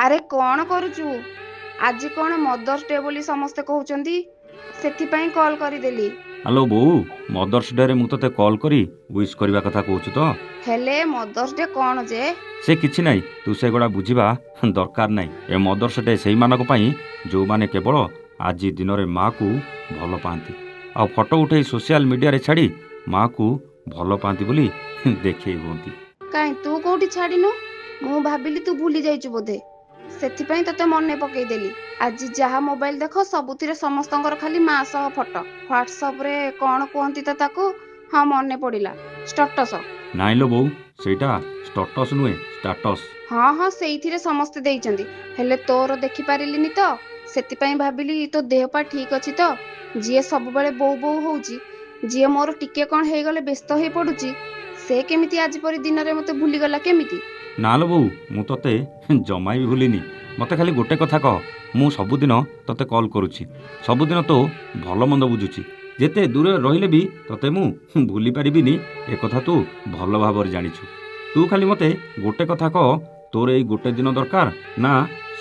ଆରେ କଣ କରୁଛୁ? ଆଜି କଣ ମଦର୍ସ ଡେ ବୋଲି ସମସ୍ତେ କହୁଛନ୍ତି, ସେଥିପାଇଁ କଲ୍ କରିଦେଲି। ହ୍ୟାଲୋ ବୋଉ, ମଦର୍ସ ଡେରେ ମୁଁ ତତେ କଲ୍ କରି ୱିଶ୍ କରିବା କଥା କହୁଛୁ ତ? ହେଲେ ମଦର୍ସ ଡେ କଣ ଯେ? ସେ କିଛି ନାହିଁ, ତୁ ସେଗୁଡ଼ା ବୁଝିବା ଦରକାର ନାହିଁ। ଏ ମଦର୍ସ ଡେ ସେଇମାନଙ୍କ ପାଇଁ ଯେଉଁମାନେ କେବଳ ଆଜି ଦିନରେ ମାଆକୁ ଭଲ ପାଆନ୍ତି, ଆଉ ଫଟୋ ଉଠାଇ ସୋସିଆଲ ମିଡ଼ିଆରେ ଛାଡ଼ି ମାଆକୁ ଭଲ ପାଆନ୍ତି ବୋଲି ଦେଖେଇ ହୁଅନ୍ତି। କାଇଁ ତୁ କୋଉଠି ଛାଡ଼ିନୁ? ମୁଁ ଭାବିଲି ତୁ ଭୁଲି ଯାଇଛୁ ବୋଧେ, ସେଥିପାଇଁ ତତେ ମନେ ପକେଇଦେଲି। ଆଜି ଯାହା ମୋବାଇଲ ଦେଖ ସବୁଥିରେ ସମସ୍ତଙ୍କର ଖାଲି ମା ସହ ଫଟୋ। ହ୍ୱାଟ୍ସଆପରେ କଣ କୁହନ୍ତି ତ ତାକୁ? ହଁ ମନେ ପଡ଼ିଲା, ଷ୍ଟଟସ। ନାଇଁଲୋ ବୋଉ, ସେଇଟା ଷ୍ଟଟସ୍ ନୁହେଁ, ଷ୍ଟାଟସ୍। ହଁ ସେଇଥିରେ ସମସ୍ତେ ଦେଇଛନ୍ତି, ହେଲେ ତୋର ଦେଖିପାରିଲିନି ତ, ସେଥିପାଇଁ ଭାବିଲି ତୋ ଦେହ ପା ଠିକ ଅଛି ତ? ଯିଏ ସବୁବେଳେ ବୋଉ ବୋଉ ହଉଛି, ଯିଏ ମୋର ଟିକେ କଣ ହେଇଗଲେ ବ୍ୟସ୍ତ ହେଇ ପଡୁଛି, ସେ କେମିତି ଆଜି ପରି ଦିନରେ ମତେ ଭୁଲିଗଲା କେମିତି? ନାଲୋ ବୋଉ, ମୁଁ ତତେ ଜମା ବି ଭୁଲିନି। ମୋତେ ଖାଲି ଗୋଟେ କଥା କହ, ମୁଁ ସବୁଦିନ ତତେ କଲ୍ କରୁଛି, ସବୁଦିନ ତୋ ଭଲ ମନ୍ଦ ବୁଝୁଛି। ଯେତେ ଦୂରରେ ରହିଲେ ବି ତତେ ମୁଁ ଭୁଲି ପାରିବିନି, ଏକଥା ତୁ ଭଲ ଭାବରେ ଜାଣିଛୁ। ତୁ ଖାଲି ମୋତେ ଗୋଟେ କଥା କହ, ତୋର ଏଇ ଗୋଟେ ଦିନ ଦରକାର ନା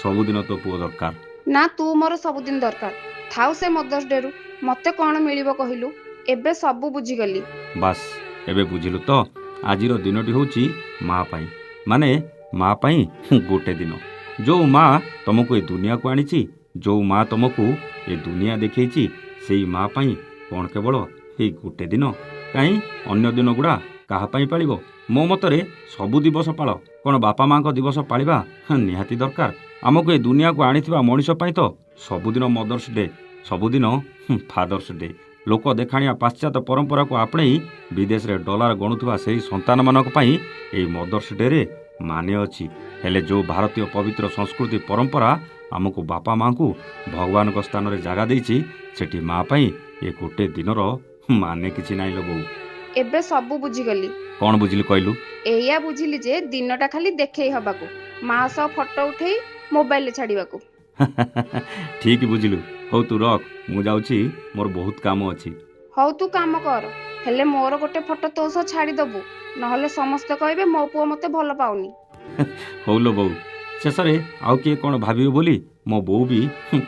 ସବୁଦିନ ତୋ ପୁଅ ଦରକାର? ନା, ତୁ ମୋର ସବୁଦିନ ଦରକାର। ଥାଉ ସେ ମଦର୍ସ ଡେରୁ, ମତେ କଣ ମିଳିବ କହିଲୁ? ଏବେ ସବୁ ବୁଝିଗଲି। ବାସ୍, ଏବେ ବୁଝିଲୁ ତ? ଆଜିର ଦିନଟି ହେଉଛି ମା ପାଇଁ, ମାନେ ମା ପାଇଁ ଗୋଟେ ଦିନ। ଯେଉଁ ମା ତମକୁ ଏ ଦୁନିଆକୁ ଆଣିଛି, ଯେଉଁ ମା ତମକୁ ଏ ଦୁନିଆ ଦେଖେଇଛି, ସେଇ ମା ପାଇଁ କ'ଣ କେବଳ ଏଇ ଗୋଟେ ଦିନ? କାହିଁ ଅନ୍ୟ ଦିନ ଗୁଡ଼ା କାହା ପାଇଁ ପାଳିବ? ମୋ ମତରେ ସବୁ ଦିବସ ପାଳ, କ'ଣ ବାପା ମାଙ୍କ ଦିବସ ପାଳିବା ନିହାତି ଦରକାର? ଆମକୁ ଏ ଦୁନିଆକୁ ଆଣିଥିବା ମଣିଷ ପାଇଁ ତ ସବୁଦିନ ମଦର୍ସ ଡେ, ସବୁଦିନ ଫାଦର୍ସ ଡେ। ଲୋକ ଦେଖାଣିଆ ପାଶ୍ଚାତ୍ୟ ପରମ୍ପରାକୁ ଆପଣେଇ ବିଦେଶରେ ଡଲାର ଗଣୁଥିବା ସେହି ସନ୍ତାନମାନଙ୍କ ପାଇଁ ଏହି ମଦର୍ସ ଡେରେ ମାନେ ଅଛି। ହେଲେ ଯେଉଁ ଭାରତୀୟ ପବିତ୍ର ସଂସ୍କୃତି ପରମ୍ପରା ଆମକୁ ବାପା ମାଆଙ୍କୁ ଭଗବାନଙ୍କ ସ୍ଥାନରେ ଜାଗା ଦେଇଛି, ସେଠି ମା ପାଇଁ ଏ ଗୋଟେ ଦିନର ମାନେ କିଛି ନାହିଁ ଲୋ ବୋଉ। ଏବେ ସବୁ ବୁଝିଗଲି। କ'ଣ ବୁଝିଲୁ କହିଲୁ? ଏଇଆ ବୁଝିଲି ଯେ ଦିନଟା ଖାଲି ଦେଖେଇ ହବାକୁ, ମା ସହ ଫଟୋ ଉଠେଇ ମୋବାଇଲରେ ଛାଡିବାକୁ। ଠିକ୍ ବୁଝିଲୁ। ହଉ ତୁ ରଖ, ମୁଁ ଯାଉଛି, ମୋର ବହୁତ କାମ ଅଛି। ହଉ ତୁ କାମ କର, ହେଲେ ମୋର ଗୋଟେ ଫଟୋ ତୋ ସହ ଛାଡ଼ିଦବୁ, ନହେଲେ ସମସ୍ତେ କହିବେ ମୋ ପୁଅ ମତେ ଭଲ ପାଉନି। ହଉ ଲୋ ବୋଉ, ଶେଷରେ ଆଉ କିଏ କ'ଣ ଭାବିବ ବୋଲି ମୋ ବୋଉ ବି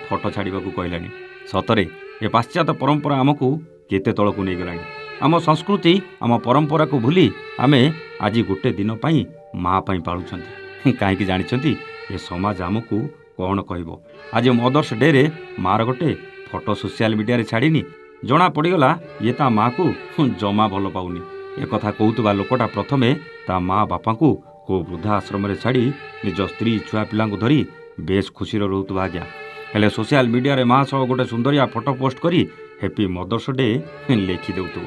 ଫଟୋ ଛାଡ଼ିବାକୁ କହିଲାଣି। ସତରେ ଏ ପାଶ୍ଚାତ୍ୟ ପରମ୍ପରା ଆମକୁ କେତେ ତଳକୁ ନେଇଗଲାଣି। ଆମ ସଂସ୍କୃତି, ଆମ ପରମ୍ପରାକୁ ଭୁଲି ଆମେ ଆଜି ଗୋଟେ ଦିନ ପାଇଁ ମା ପାଇଁ ପାଳୁଛନ୍ତି। କାହିଁକି ଜାଣିଛନ୍ତି? ଏ ସମାଜ ଆମକୁ କ'ଣ କହିବ? ଆଜି ମଦର୍ସ ଡେରେ ମାଆର ଗୋଟେ ଫଟୋ ସୋସିଆଲ ମିଡ଼ିଆରେ ଛାଡ଼ିନି, ଜଣା ପଡ଼ିଗଲା ଇଏ ତା ମାଆକୁ ଜମା ଭଲ ପାଉନି। ଏକଥା କହୁଥିବା ଲୋକଟା ପ୍ରଥମେ ତା ମା ବାପାଙ୍କୁ କେଉଁ ବୃଦ୍ଧା ଆଶ୍ରମରେ ଛାଡ଼ି ନିଜ ସ୍ତ୍ରୀ ଛୁଆ ପିଲାଙ୍କୁ ଧରି ବେଶ୍ ଖୁସିରେ ରହୁଥିବା ଆଜ୍ଞା। ହେଲେ ସୋସିଆଲ ମିଡ଼ିଆରେ ମା ସହ ଗୋଟେ ସୁନ୍ଦରିଆ ଫଟୋ ପୋଷ୍ଟ କରି ହ୍ୟାପି ମଦର୍ସ ଡେ ଲେଖି ଦେଉଥିବ।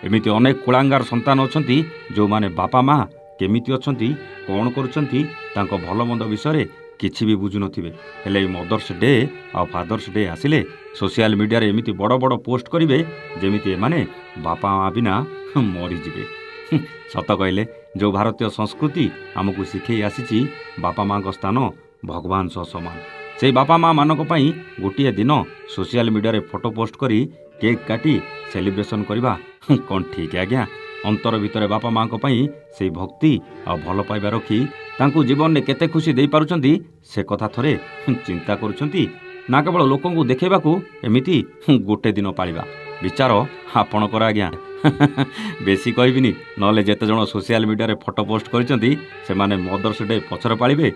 ଏମିତି ଅନେକ କୁଳାଙ୍ଗାର ସନ୍ତାନ ଅଛନ୍ତି, ଯେଉଁମାନେ ବାପା ମା କେମିତି ଅଛନ୍ତି, କ'ଣ କରୁଛନ୍ତି, ତାଙ୍କ ଭଲ ମନ୍ଦ ବିଷୟରେ କିଛି ବି ବୁଝୁନଥିବେ। ହେଲେ ଏଇ ମଦର୍ସ ଡେ ଆଉ ଫାଦର୍ସ ଡେ ଆସିଲେ ସୋସିଆଲ ମିଡ଼ିଆରେ ଏମିତି ବଡ଼ ବଡ଼ ପୋଷ୍ଟ କରିବେ, ଯେମିତି ଏମାନେ ବାପା ମା ବିନା ମରିଯିବେ। ସତ କହିଲେ, ଯେଉଁ ଭାରତୀୟ ସଂସ୍କୃତି ଆମକୁ ଶିଖେଇ ଆସିଛି ବାପା ମାଙ୍କ ସ୍ଥାନ ଭଗବାନ ସହ ସମାନ, ସେଇ ବାପା ମା ମାନଙ୍କ ପାଇଁ ଗୋଟିଏ ଦିନ ସୋସିଆଲ ମିଡ଼ିଆରେ ଫଟୋ ପୋଷ୍ଟ କରି କେକ୍ କାଟି ସେଲିବ୍ରେସନ୍ କରିବା କ'ଣ ଠିକ୍ ଆଜ୍ଞା? ଅନ୍ତର ଭିତରେ ବାପା ମାଙ୍କ ପାଇଁ ସେଇ ଭକ୍ତି ଆଉ ଭଲ ପାଇବା ରଖି ତାଙ୍କୁ ଜୀବନରେ କେତେ ଖୁସି ଦେଇପାରୁଛନ୍ତି, ସେ କଥା ଥରେ ଚିନ୍ତା କରୁଛନ୍ତି? ନା କେବଳ ଲୋକଙ୍କୁ ଦେଖେଇବାକୁ ଏମିତି ଗୋଟେ ଦିନ ପାଳିବା? ବିଚାର ଆପଣଙ୍କର ଆଜ୍ଞା। ବେଶୀ କହିବିନି, ନହେଲେ ଯେତେ ଜଣ ସୋସିଆଲ ମିଡ଼ିଆରେ ଫଟୋ ପୋଷ୍ଟ କରିଛନ୍ତି ସେମାନେ ମଦର୍ସ ଡେ ପଛରେ ପାଳିବେ,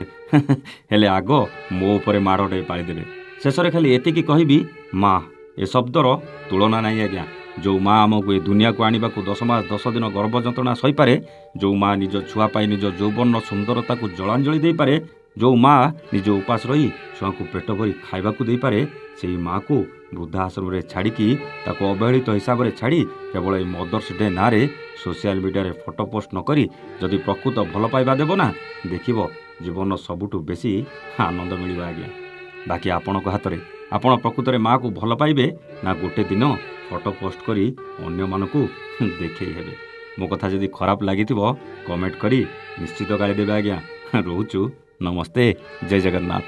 ହେଲେ ଆଗ ମୋ ଉପରେ ମାଡ଼ଟେ ପାଳିଦେବେ। ଶେଷରେ ଖାଲି ଏତିକି କହିବି, ମା ଏ ଶବ୍ଦର ତୁଳନା ନାହିଁ ଆଜ୍ଞା। ଯେଉଁ ମା ଆମକୁ ଏ ଦୁନିଆକୁ ଆଣିବାକୁ 10 ମାସ 10 ଦିନ ଗର୍ଭ ଯନ୍ତ୍ରଣା ସହିପାରେ, ଯେଉଁ ମା ନିଜ ଛୁଆ ପାଇଁ ନିଜ ଯୌବନର ସୁନ୍ଦରତାକୁ ଜଳାଞ୍ଜଳି ଦେଇପାରେ, ଯେଉଁ ମା ନିଜ ଉପାସ ରହି ଛୁଆଙ୍କୁ ପେଟ ଭରି ଖାଇବାକୁ ଦେଇପାରେ, ସେହି ମାଆକୁ ବୃଦ୍ଧା ଆଶ୍ରମରେ ଛାଡ଼ିକି, ତାକୁ ଅବହେଳିତ ହିସାବରେ ଛାଡ଼ି କେବଳ ଏଇ ମଦର୍ସ ଡେ ନାଁରେ ସୋସିଆଲ ମିଡ଼ିଆରେ ଫଟୋ ପୋଷ୍ଟ ନ କରି ଯଦି ପ୍ରକୃତ ଭଲ ପାଇବା ଦେବ ନା, ଦେଖିବ ଜୀବନର ସବୁଠୁ ବେଶୀ ଆନନ୍ଦ ମିଳିବ ଆଜ୍ଞା। ବାକି ଆପଣଙ୍କ ହାତରେ। ଆପଣ ପ୍ରକୃତରେ ମାଆକୁ ଭଲ ପାଇବେ ନା ଗୋଟେ ଦିନ ଫଟୋ ପୋଷ୍ଟ କରି ଅନ୍ୟମାନଙ୍କୁ ଦେଖେଇ ହେବେ? ମୋ କଥା ଯଦି ଖରାପ ଲାଗିଥିବ କମେଣ୍ଟ କରି ନିଶ୍ଚିତ ଗାଳି ଦେବେ ଆଜ୍ଞା। ରହୁଛୁ, ନମସ୍ତେ, ଜୟ ଜଗନ୍ନାଥ।